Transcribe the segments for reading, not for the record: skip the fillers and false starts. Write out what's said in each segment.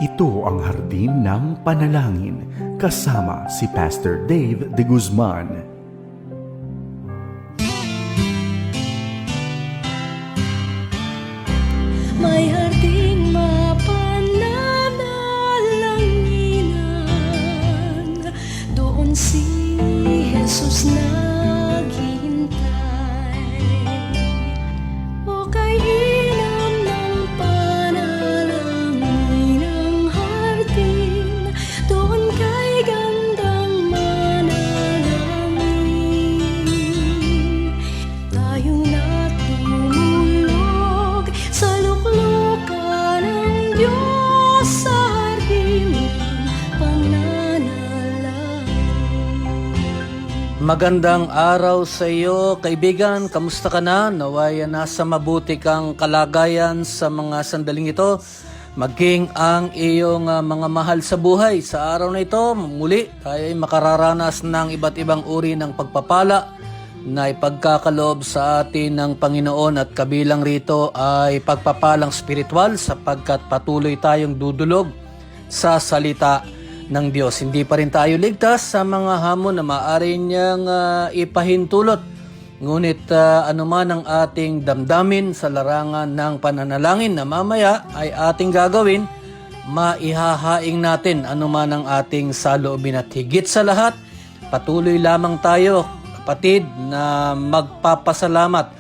Ito ang Hardin ng Panalangin kasama si Pastor Dave de Guzman. May harding mapananalanginan, doon si Jesus naghihintay. O kay ilam ng panalangin ang hardin, doon kay gandang manalangin. Tayong natutulog sa luklukan ng Diyos sa hardin ng pananalangin. Magandang araw sa iyo, kaibigan. Kamusta ka na? Naway nasa mabuti kang kalagayan sa mga sandaling ito. Maging ang iyong mga mahal sa buhay. Sa araw na ito, muli tayo ay makararanas ng iba't ibang uri ng pagpapala na ipagkakaloob sa atin ng Panginoon, at kabilang rito ay pagpapalang spiritual sapagkat patuloy tayong dudulog sa salita ng Diyos. Hindi pa rin tayo ligtas sa mga hamon na maaari niyang ipahintulot. Ngunit anuman ang ating damdamin sa larangan ng pananalangin na mamaya ay ating gagawin, maihahaing natin anuman ang ating saloobin, at higit sa lahat, patuloy lamang tayo, kapatid, na magpapasalamat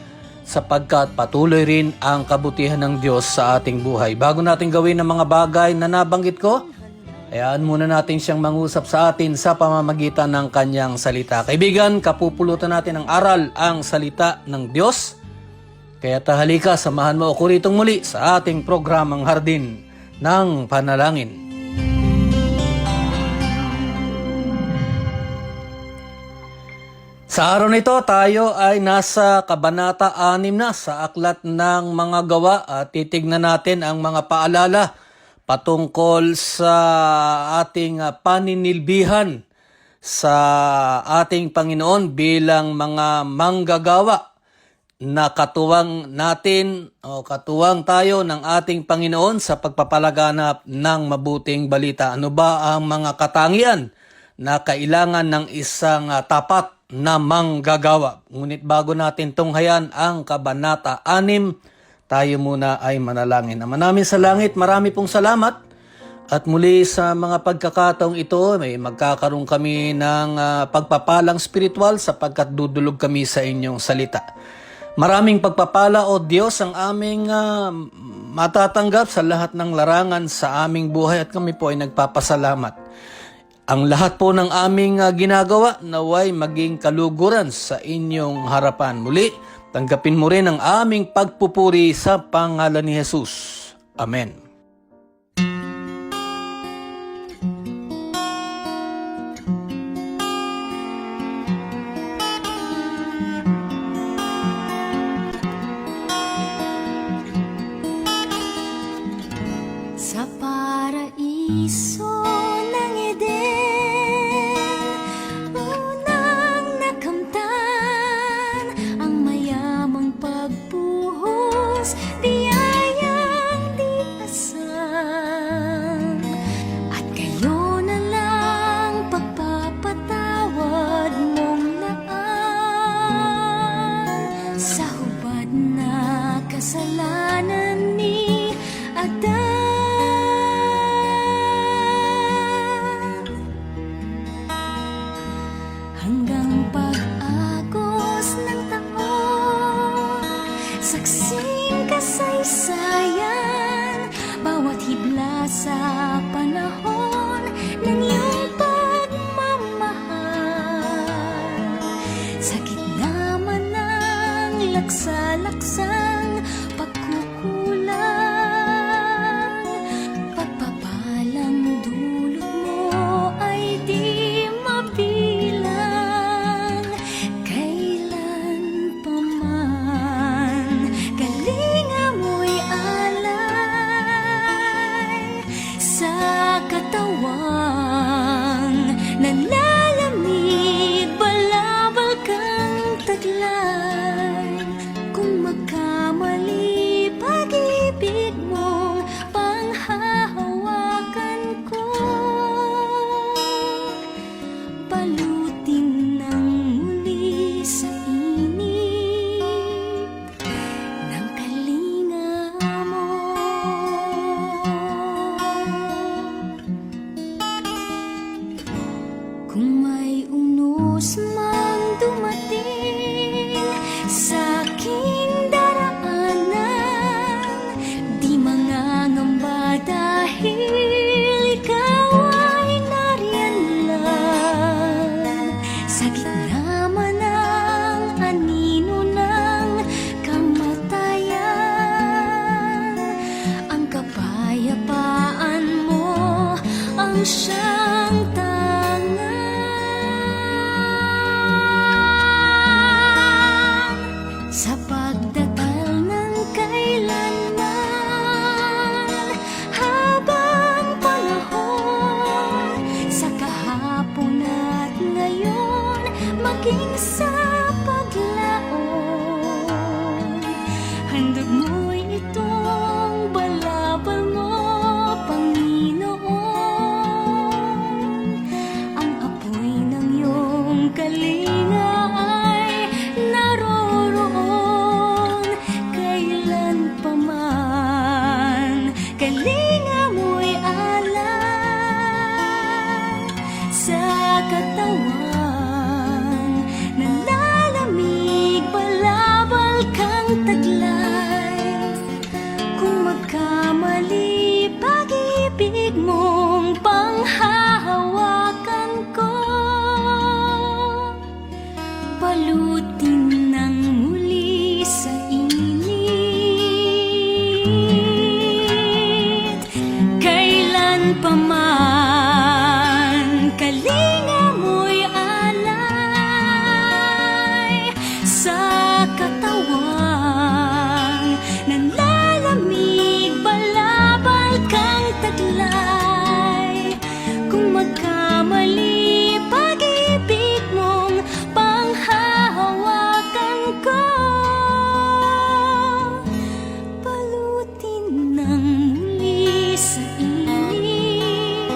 sapagkat patuloy rin ang kabutihan ng Diyos sa ating buhay. Bago natin gawin ang mga bagay na nabanggit ko, hayaan muna natin siyang mangusap sa atin sa pamamagitan ng kanyang salita. Kaibigan, kapupulutan natin ang aral, ang salita ng Diyos. Kaya halika, samahan mo ako ritong muli sa ating programang Hardin ng Panalangin. Sa araw na ito, tayo ay nasa Kabanata 6 na sa Aklat ng Mga Gawa, at titignan natin ang mga paalala patungkol sa ating paninilbihan sa ating Panginoon bilang mga manggagawa, na katuwang natin o katuwang tayo ng ating Panginoon sa pagpapalaganap ng mabuting balita. Ano ba ang mga katangian na kailangan ng isang tapat na manggagawa? Ngunit bago natin tunghayan ang Kabanata 6, tayo muna ay manalangin. Ama namin sa langit, marami pong salamat. At muli sa mga pagkakataong ito, may magkakaroon kami ng pagpapalang spiritual sapagkat dudulog kami sa inyong salita. Maraming pagpapala, O Diyos, ang aming matatanggap sa lahat ng larangan sa aming buhay, at kami po ay nagpapasalamat. Ang lahat po ng aming ginagawa naway maging kaluguran sa inyong harapan. Muli, tanggapin mo rin ang aming pagpupuri sa pangalan ni Jesus. Amen. Sa paraiso ng Eden, unang nakamtan ang mayamang pagbuhos, biyayang di asam. At kayo na lang pagpapatawad mong naan sa hubad na kasalanan ni Adan. kalinga mo'y alay sa katawan, nalalamig, balabal kang taglay. Kung magkamali, pag-ibig mong panghahawakan ko, balutin ng muli sa init. Kailan pa man, kalinga mo'y alay sa katawan, nanlalamig, balabal kang taglay. Kung magkamali, pag-ibig mong panghahawakan ko, balutin ng muli sa init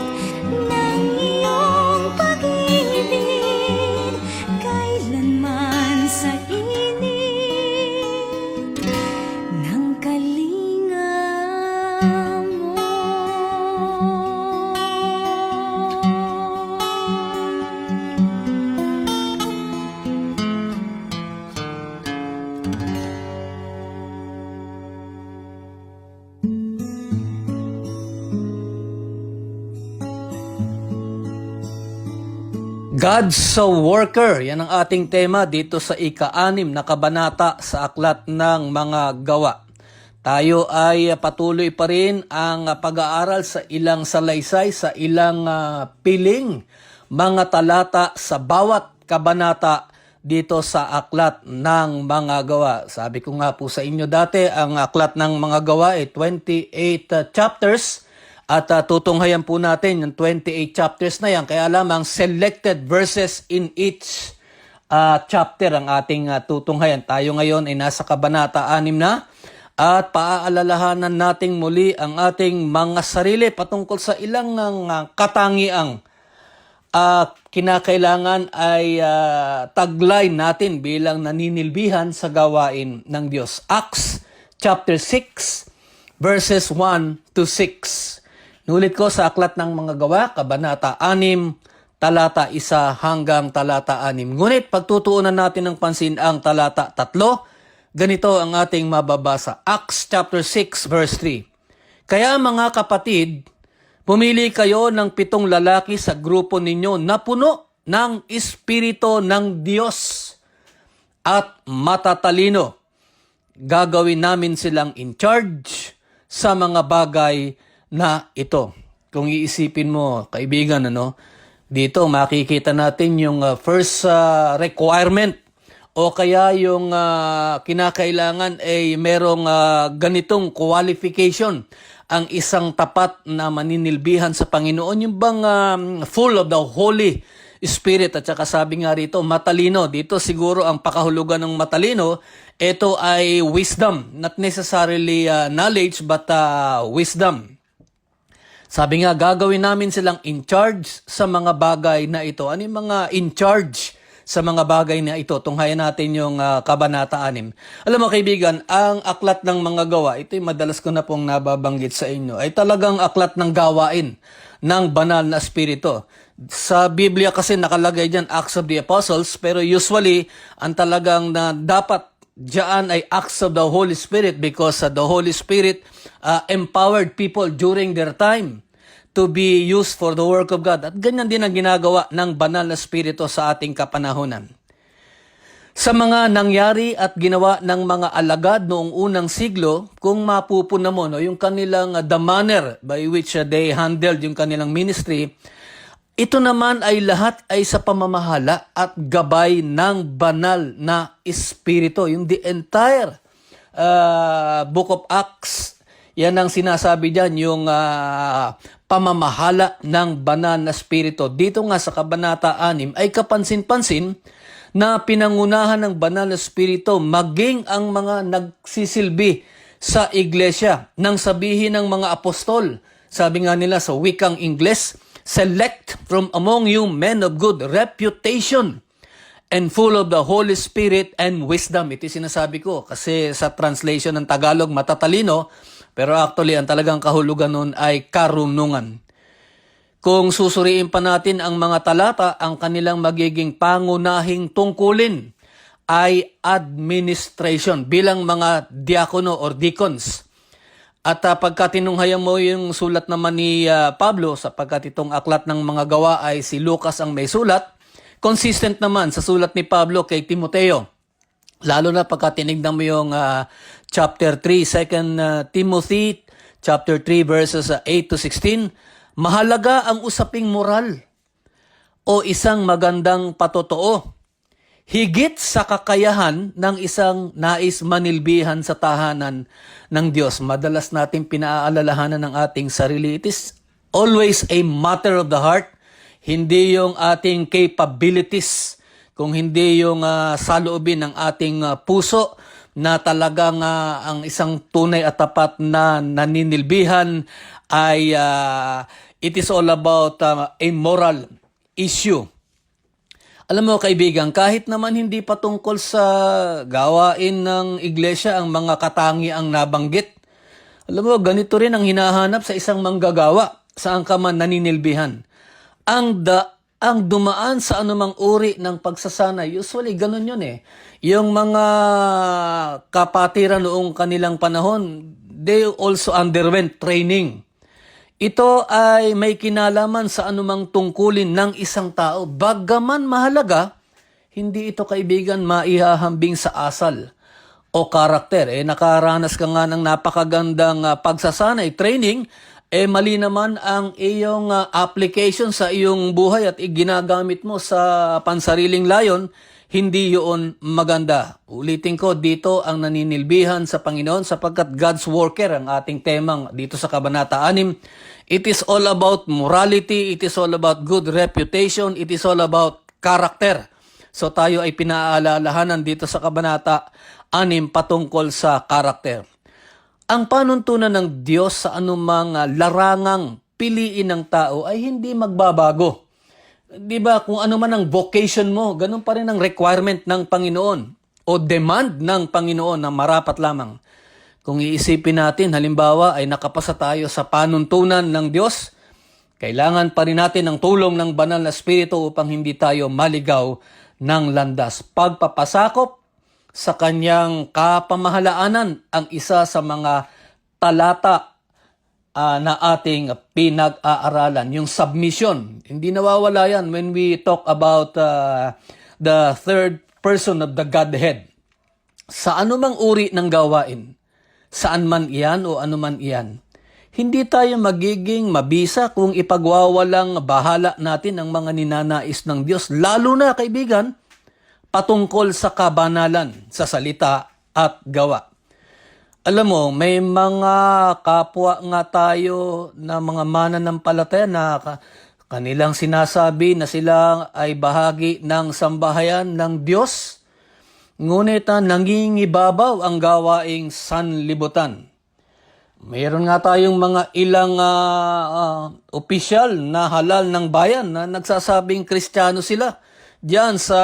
ng iyong pag-ibig. Kailanman sa init ng kalinga mo. God's a worker. Yan ang ating tema dito sa ika-6 na kabanata sa Aklat ng Mga Gawa. Tayo ay patuloy pa rin ang pag-aaral sa ilang salaysay, sa ilang piling, mga talata sa bawat kabanata dito sa Aklat ng Mga Gawa. Sabi ko nga po sa inyo dati, ang Aklat ng Mga Gawa ay 28 chapters. At tutunghayan po natin yung 28 chapters na yan. Kaya lamang selected verses in each chapter ang ating tutunghayan. Tayo ngayon ay nasa kabanata 6 na. At paaalalahanan nating muli ang ating mga sarili patungkol sa ilang katangiang kinakailangan ay taglay natin bilang naninilbihan sa gawain ng Diyos. Acts chapter 6 verses 1 to 6. Nulit ko sa Aklat ng Mga Gawa, kabanata 6, talata 1 hanggang talata 6. Ngunit pagtutuunan natin ng pansin ang talata 3, ganito ang ating mababasa. Acts chapter 6 verse 3. Kaya mga kapatid, pumili kayo ng 7 lalaki sa grupo ninyo na puno ng Espiritu ng Diyos at matatalino. Gagawin namin silang in charge sa mga bagay na ito. Kung iisipin mo, kaibigan, dito makikita natin yung first requirement o kaya yung kinakailangan ay merong ganitong qualification ang isang tapat na maninilbihan sa Panginoon, yung bang full of the Holy Spirit. At saka sabi nga rito, matalino. Dito siguro ang pakahulugan ng matalino, ito ay wisdom. Not necessarily knowledge, but wisdom. Sabi nga, gagawin namin silang in charge sa mga bagay na ito. Ano yung mga in charge sa mga bagay na ito? Tunghayan natin yung kabanata 6. Alam mo kaibigan, ang Aklat ng Mga Gawa, ito yung madalas ko na pong nababanggit sa inyo, ay talagang aklat ng gawain ng banal na espiritu. Sa Biblia kasi nakalagay dyan Acts of the Apostles, pero usually ang talagang na dapat diyan ay acts of the Holy Spirit because the Holy Spirit empowered people during their time to be used for the work of God. At ganyan din ang ginagawa ng banal na Espiritu sa ating kapanahunan. Sa mga nangyari at ginawa ng mga alagad noong unang siglo, kung mapupuna mo yung kanilang the manner by which they handled yung kanilang ministry, ito naman ay lahat ay sa pamamahala at gabay ng banal na Espiritu. Yung the entire Book of Acts, yan ang sinasabi dyan, yung pamamahala ng banal na Espiritu. Dito nga sa kabanata 6 ay kapansin-pansin na pinangunahan ng banal na Espiritu maging ang mga nagsisilbi sa iglesia nang sabihin ng mga apostol. Sabi nga nila sa wikang Ingles, select from among you men of good reputation and full of the Holy Spirit and wisdom. Ito sinasabi ko kasi sa translation ng Tagalog, matatalino, Pero actually, ang talagang kahulugan nun ay karunungan. Kung susuriin pa natin ang mga talata, ang kanilang magiging pangunahing tungkulin ay administration bilang mga diakono or deacons. At pagka tinunghayan mo yung sulat naman ni Pablo, sapagkat itong aklat ng mga gawa ay si Lucas ang may sulat, consistent naman sa sulat ni Pablo kay Timoteo. Lalo na pagka tinignan mo yung chapter 3, 2 Timothy, chapter 3 verses 8 to 16, mahalaga ang usaping moral o isang magandang patotoo. Higit sa kakayahan ng isang nais manilbihan sa tahanan ng Diyos. Madalas natin pinaalalahanan ng ating sarili. It is always a matter of the heart. Hindi yung ating capabilities, kung hindi yung saloobin ng ating puso na talagang ang isang tunay at tapat na naninilbihan ay it is all about a moral issue. Alam mo kaibigan, kahit naman hindi patungkol sa gawain ng iglesia ang mga katangiang nabanggit, alam mo, ganito rin ang hinahanap sa isang manggagawa, saan ka man naninilbihan. Ang dumaan sa anumang uri ng pagsasanay, usually ganun yun eh. Yung mga kapatiran noong kanilang panahon, they also underwent training. Ito ay may kinalaman sa anumang tungkulin ng isang tao. Bagaman mahalaga, hindi ito kaibigan maihahambing sa asal o karakter. Nakaranas ka nga ng napakagandang pagsasanay, training, mali naman ang iyong application sa iyong buhay at ginagamit mo sa pansariling layon, hindi yun maganda. Ulitin ko, dito ang naninilbihan sa Panginoon sapagkat God's worker ang ating temang dito sa Kabanata 6. It is all about morality, it is all about good reputation, it is all about character. So tayo ay pinaalalahanan dito sa Kabanata 6 patungkol sa character. Ang panuntunan ng Diyos sa anumang larangang piliin ng tao ay hindi magbabago. Di ba, kung ano man ang vocation mo, ganun pa rin ang requirement ng Panginoon o demand ng Panginoon na marapat lamang. Kung iisipin natin, halimbawa ay nakapasa tayo sa panuntunan ng Diyos, kailangan pa rin natin ang tulong ng banal na Espiritu upang hindi tayo maligaw ng landas. Pagpapasakop sa kanyang kapamahalaanan ang isa sa mga talata na ating pinag-aaralan, yung submission. Hindi nawawala yan when we talk about the third person of the Godhead. Sa anumang uri ng gawain, saan man iyan o anuman iyan, hindi tayo magiging mabisa kung ipagwawalang bahala natin ang mga ninanais ng Diyos. Lalo na, kaibigan, patungkol sa kabanalan, sa salita at gawa. Alam mo, may mga kapwa nga tayo na mga mananampalataya na kanilang sinasabi na sila ay bahagi ng sambahayan ng Diyos, ngunit nangingibabaw ang gawaing sanlibutan. Mayroon nga tayong mga ilang opisyal na halal ng bayan na nagsasabing Kristiyano sila diyan sa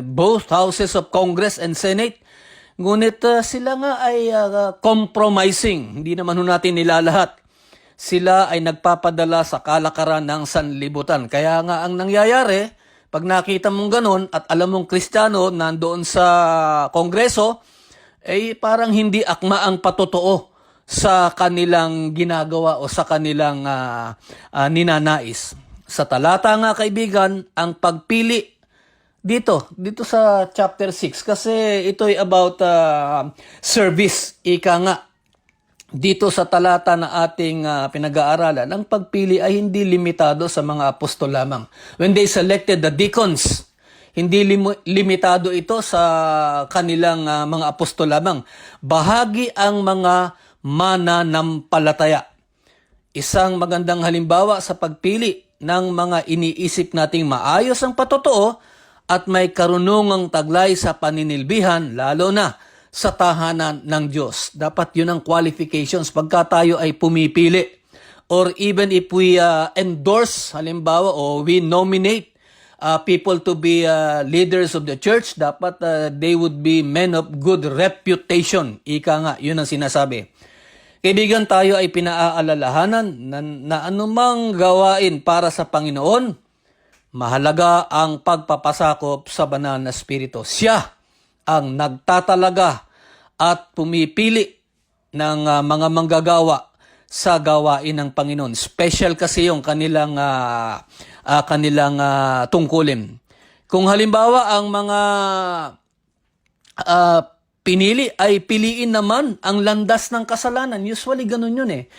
both houses of Congress and Senate. Ngunit sila nga ay compromising. Hindi naman natin nilalahat. Sila ay nagpapadala sa kalakaran ng sanlibutan. Kaya nga ang nangyayari, pag nakita mong ganun at alam mong Kristiyano nandoon sa Kongreso, parang hindi akma ang patotoo sa kanilang ginagawa o sa kanilang ninanais. Sa talata nga kaibigan, ang pagpili dito sa chapter 6 kasi ito ay about service, ika nga. Dito sa talata na ating pinag-aaralan, ang pagpili ay hindi limitado sa mga apostol lamang. When they selected the deacons, hindi limitado ito sa kanilang mga apostol lamang. Bahagi ang mga mananampalataya. Isang magandang halimbawa sa pagpili ng mga iniisip nating maayos ang patotoo at may karunungang taglay sa paninilbihan, lalo na sa tahanan ng Diyos. Dapat yun ang qualifications pagka tayo ay pumipili. Or even if we endorse, halimbawa, o we nominate people to be leaders of the church, dapat they would be men of good reputation. Ika nga, yun ang sinasabi. Kaibigan, tayo ay pinaaalalahanan na anumang gawain para sa Panginoon, mahalaga ang pagpapasakop sa banal na Espiritu. Siya ang nagtatalaga at pumipili ng mga manggagawa sa gawain ng Panginoon. Special kasi yung kanilang tungkulin. Kung halimbawa ang mga pinili ay piliin naman ang landas ng kasalanan. Usually ganun yun eh.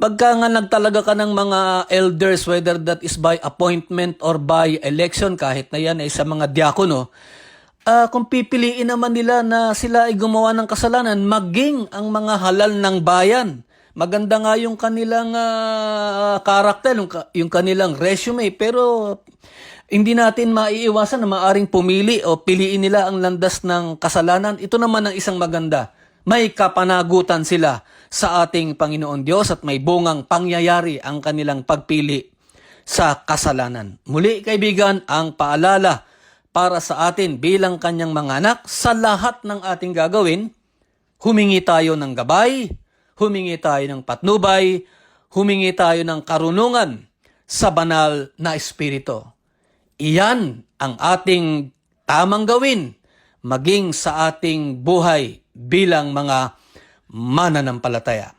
Pagka nga nagtalaga ka ng mga elders, whether that is by appointment or by election, kahit na yan ay sa mga diakono, kung pipiliin naman nila na sila ay gumawa ng kasalanan, maging ang mga halal ng bayan. Maganda nga yung kanilang karakter, yung kanilang resume, pero hindi natin maiiwasan na maaring pumili o piliin nila ang landas ng kasalanan. Ito naman ang isang maganda. May kapanagutan sila sa ating Panginoon Diyos at may bungang pangyayari ang kanilang pagpili sa kasalanan. Muli kaibigan, ang paalala para sa atin bilang kanyang mga anak, sa lahat ng ating gagawin, humingi tayo ng gabay, humingi tayo ng patnubay, humingi tayo ng karunungan sa banal na Espiritu. Iyan ang ating tamang gawin, maging sa ating buhay bilang mga mananampalataya.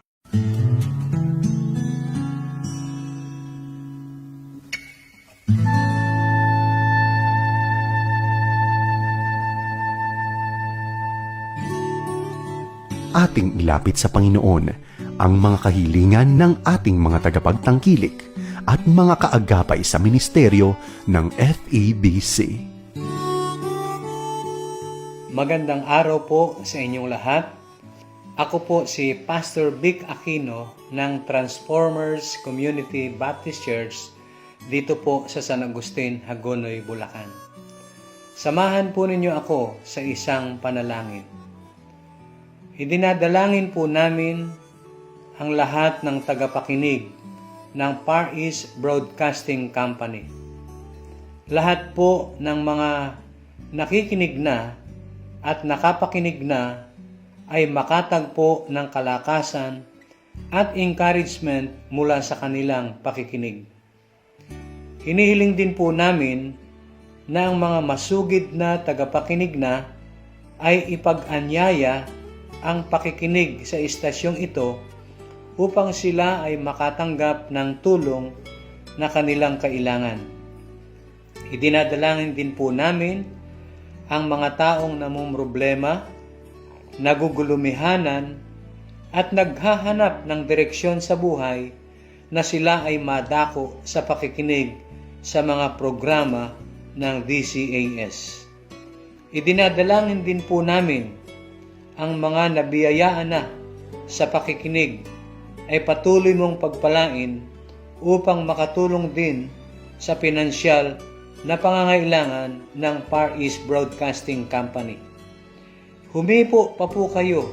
Ating ilapit sa Panginoon ang mga kahilingan ng ating mga tagapagtangkilik at mga kaagapay sa ministeryo ng FEBC. Magandang araw po sa inyong lahat. Ako po si Pastor Vic Aquino ng Transformers Community Baptist Church dito po sa San Agustin, Hagonoy, Bulacan. Samahan po ninyo ako sa isang panalangin. Idinadalangin po namin ang lahat ng tagapakinig ng Far East Broadcasting Company. Lahat po ng mga nakikinig na at nakapakinig na ay makatagpo ng kalakasan at encouragement mula sa kanilang pakikinig. Hinihiling din po namin na ang mga masugid na tagapakinig na ay ipag-anyaya ang pakikinig sa istasyong ito upang sila ay makatanggap ng tulong na kanilang kailangan. Idinadalangin din po namin ang mga taong namumroblema, nagugulumihanan, at naghahanap ng direksyon sa buhay na sila ay madako sa pakikinig sa mga programa ng DCAS. Idinadalangin din po namin ang mga nabiyayaan na sa pakikinig ay patuloy mong pagpalain upang makatulong din sa pinansyal na pangangailangan ng Far East Broadcasting Company. Humipo pa po kayo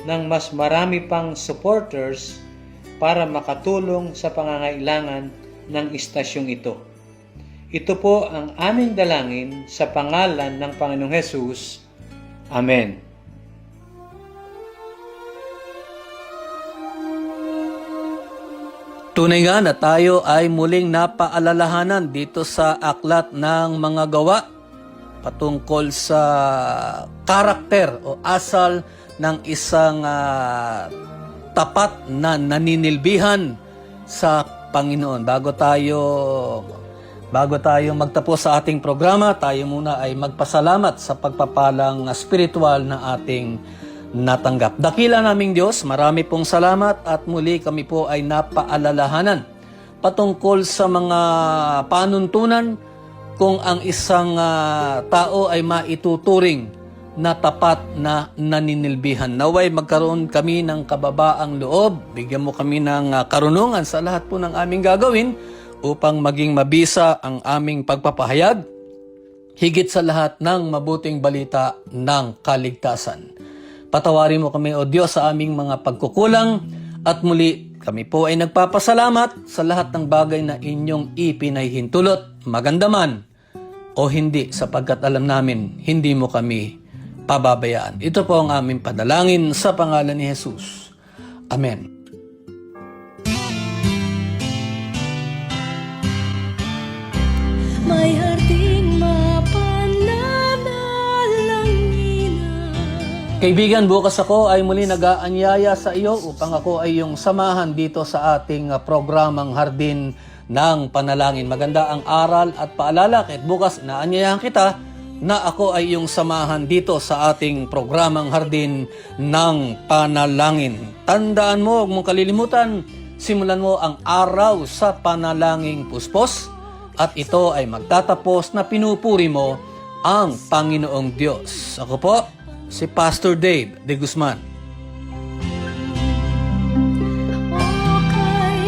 ng mas marami pang supporters para makatulong sa pangangailangan ng istasyong ito. Ito po ang aming dalangin sa pangalan ng Panginoong Hesus. Amen. Tunay nga na tayo ay muling napaalalahanan dito sa aklat ng mga gawa patungkol sa karakter o asal ng isang tapat na naninilbihan sa Panginoon. Bago tayo magtapos sa ating programa, tayo muna ay magpasalamat sa pagpapalang spiritual na ating natanggap. Dakila naming Diyos, marami pong salamat at muli kami po ay napaalalahanan patungkol sa mga panuntunan kung ang isang tao ay maituturing na tapat na naninilbihan. Naway magkaroon kami ng kababaang loob, bigyan mo kami ng karunungan sa lahat po ng aming gagawin upang maging mabisa ang aming pagpapahayag, higit sa lahat ng mabuting balita ng kaligtasan. Patawarin mo kami, O Diyos, sa aming mga pagkukulang at muli kami po ay nagpapasalamat sa lahat ng bagay na inyong ipinahihintulot, maganda man o hindi, sapagkat alam namin hindi mo kami pababayaan. Ito po ang aming padalangin sa pangalan ni Jesus. Amen. Kaibigan, bukas ako ay muli nag-aanyaya sa iyo upang ako ay iyong samahan dito sa ating programang Hardin ng Panalangin. Maganda ang aral at paalala, kahit bukas inaanyayahan kita na ako ay iyong samahan dito sa ating programang Hardin ng Panalangin. Tandaan mo, huwag mong kalilimutan, simulan mo ang araw sa panalangin puspos at ito ay magtatapos na pinupuri mo ang Panginoong Diyos. Ako po, si Pastor Dave de Guzman. O kay